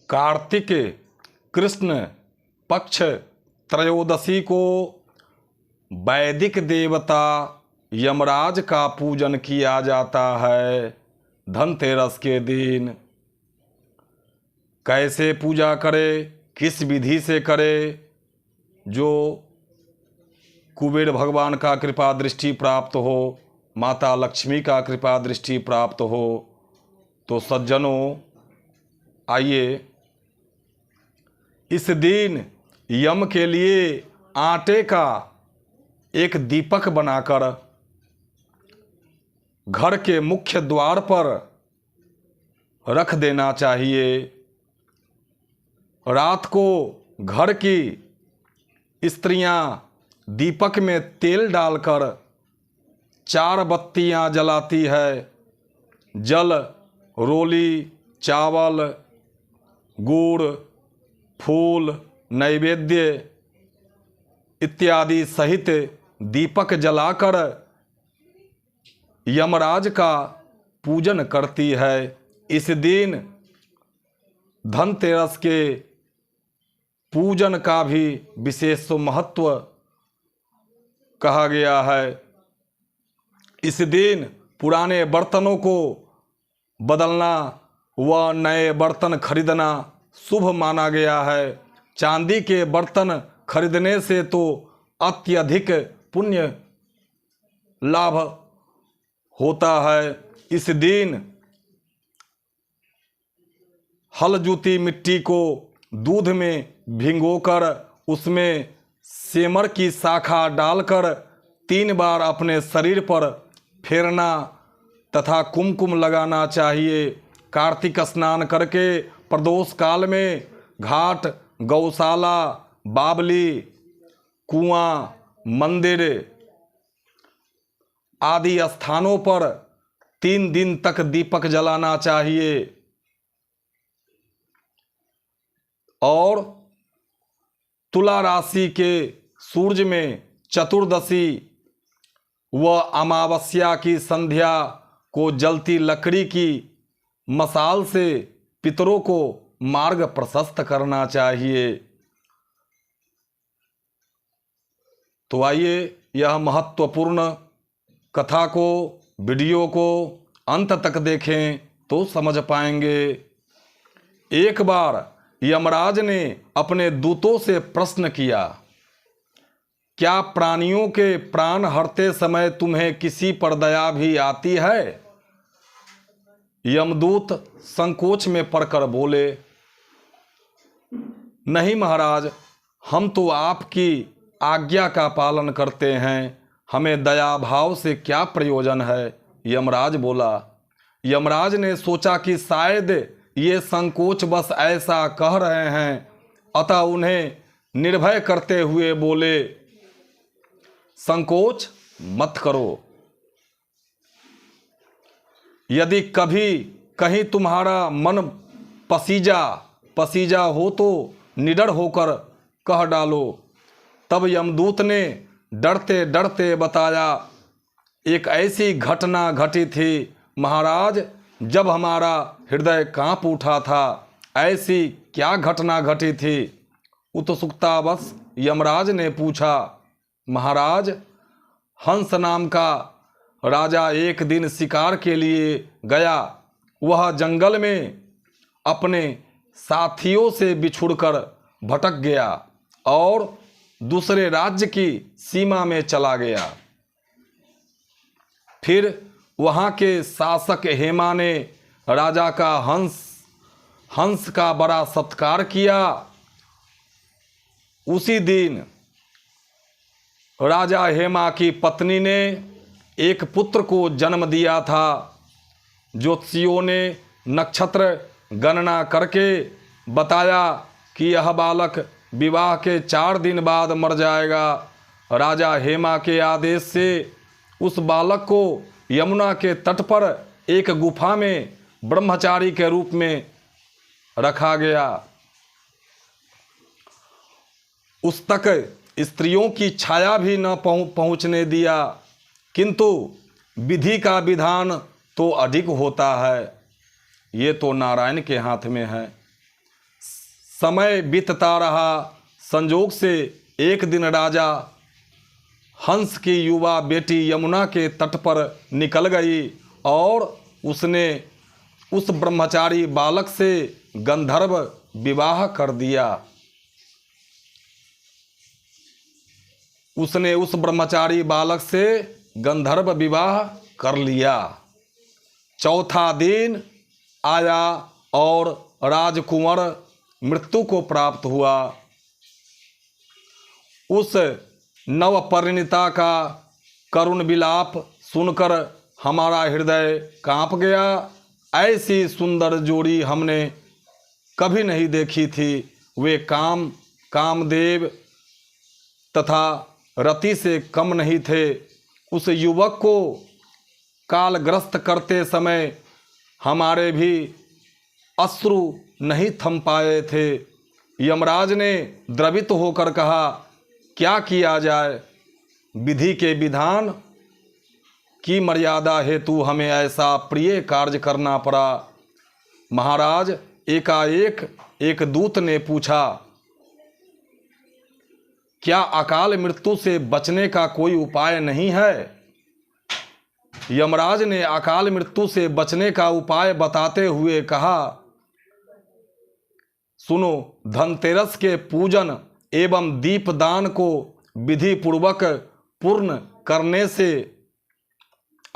कार्तिक कृष्ण पक्ष त्रयोदशी को वैदिक देवता यमराज का पूजन किया जाता है। धनतेरस के दिन कैसे पूजा करे, किस विधि से करे, जो कुबेर भगवान का कृपा दृष्टि प्राप्त हो, माता लक्ष्मी का कृपा दृष्टि प्राप्त हो। तो सज्जनों, आइए इस दिन यम के लिए आटे का एक दीपक बनाकर घर के मुख्य द्वार पर रख देना चाहिए। रात को घर की स्त्रियां दीपक में तेल डालकर 4 बत्तियां जलाती है। जल, रोली, चावल, गुड़, फूल, नैवेद्य इत्यादि सहित दीपक जलाकर यमराज का पूजन करती है। इस दिन धनतेरस के पूजन का भी विशेष महत्व कहा गया है। इस दिन पुराने बर्तनों को बदलना व नए बर्तन खरीदना शुभ माना गया है। चांदी के बर्तन खरीदने से तो अत्यधिक पुण्य लाभ होता है। इस दिन हल जूती मिट्टी को दूध में भिगोकर उसमें सेमर की शाखा डालकर 3 बार अपने शरीर पर फेरना तथा कुमकुम लगाना चाहिए। कार्तिक स्नान करके प्रदोष काल में घाट, गौशाला, बावली, कुआं, मंदिर आदि स्थानों पर 3 दिन तक दीपक जलाना चाहिए। और तुला राशि के सूर्य में चतुर्दशी व अमावस्या की संध्या को जलती लकड़ी की मशाल से पितरों को मार्ग प्रशस्त करना चाहिए। तो आइए यह महत्वपूर्ण कथा को, वीडियो को अंत तक देखें तो समझ पाएंगे। एक बार यमराज ने अपने दूतों से प्रश्न किया, क्या प्राणियों के प्राण हरते समय तुम्हें किसी पर दया भी आती है? यमदूत संकोच में पड़कर बोले, नहीं महाराज, हम तो आपकी आज्ञा का पालन करते हैं, हमें दया भाव से क्या प्रयोजन है? यमराज बोला। यमराज ने सोचा कि शायद ये संकोच बस ऐसा कह रहे हैं, अतः उन्हें निर्भय करते हुए बोले, संकोच मत करो। यदि कभी कहीं तुम्हारा मन पसीजा हो तो निडर होकर कह डालो। तब यमदूत ने डरते डरते बताया, एक ऐसी घटना घटी थी महाराज, जब हमारा हृदय कांप उठा था। ऐसी क्या घटना घटी थी? उत्सुकतावश यमराज ने पूछा। महाराज, हंस नाम का राजा एक दिन शिकार के लिए गया। वह जंगल में अपने साथियों से बिछुड़कर भटक गया और दूसरे राज्य की सीमा में चला गया। फिर वहाँ के शासक हेमा ने राजा का हंस का बड़ा सत्कार किया। उसी दिन राजा हेमा की पत्नी ने एक पुत्र को जन्म दिया था। ज्योतिषियों ने नक्षत्र गणना करके बताया कि यह बालक विवाह के 4 दिन बाद मर जाएगा। राजा हेमा के आदेश से उस बालक को यमुना के तट पर एक गुफा में ब्रह्मचारी के रूप में रखा गया। उस तक स्त्रियों की छाया भी न पहुँचने दिया। किंतु विधि का विधान तो अधिक होता है, ये तो नारायण के हाथ में है। समय बीतता रहा। संजोग से एक दिन राजा हंस की युवा बेटी यमुना के तट पर निकल गई और उसने उस ब्रह्मचारी बालक से गंधर्व विवाह कर दिया। उसने उस ब्रह्मचारी बालक से गंधर्व विवाह कर लिया। चौथा दिन आया और राजकुंवर मृत्यु को प्राप्त हुआ। उस नवपरिणीता का करुण विलाप सुनकर हमारा हृदय कांप गया। ऐसी सुंदर जोड़ी हमने कभी नहीं देखी थी। वे कामदेव तथा रति से कम नहीं थे। उस युवक को कालग्रस्त करते समय हमारे भी अश्रु नहीं थम पाए थे। यमराज ने द्रवित होकर कहा, क्या किया जाए? विधि के विधान की मर्यादा हेतु हमें ऐसा प्रिय कार्य करना पड़ा। महाराज, एकाएक एक दूत ने पूछा, क्या अकाल मृत्यु से बचने का कोई उपाय नहीं है? यमराज ने अकाल मृत्यु से बचने का उपाय बताते हुए कहा, सुनो, धनतेरस के पूजन एवं दीपदान को विधि पूर्वक पूर्ण करने से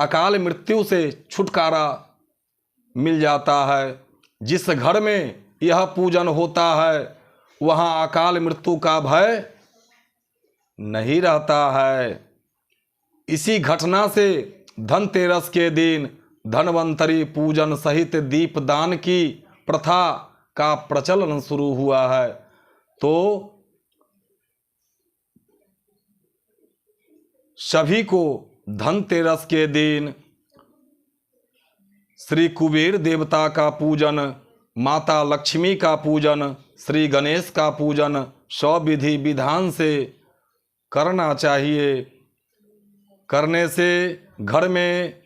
अकाल मृत्यु से छुटकारा मिल जाता है। जिस घर में यह पूजन होता है वहाँ अकाल मृत्यु का भय नहीं रहता है। इसी घटना से धनतेरस के दिन धन्वंतरी पूजन सहित दीपदान की प्रथा का प्रचलन शुरू हुआ है। तो सभी को धनतेरस के दिन श्री कुबेर देवता का पूजन, माता लक्ष्मी का पूजन, श्री गणेश का पूजन सविधि विधान से करना चाहिए। करने से घर में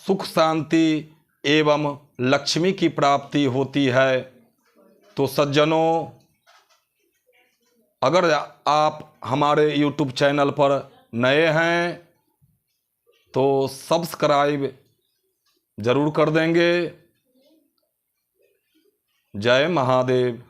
सुख शांति एवं लक्ष्मी की प्राप्ति होती है। तो सज्जनों, अगर आप हमारे YouTube चैनल पर नए हैं तो सब्सक्राइब जरूर कर देंगे। जय महादेव।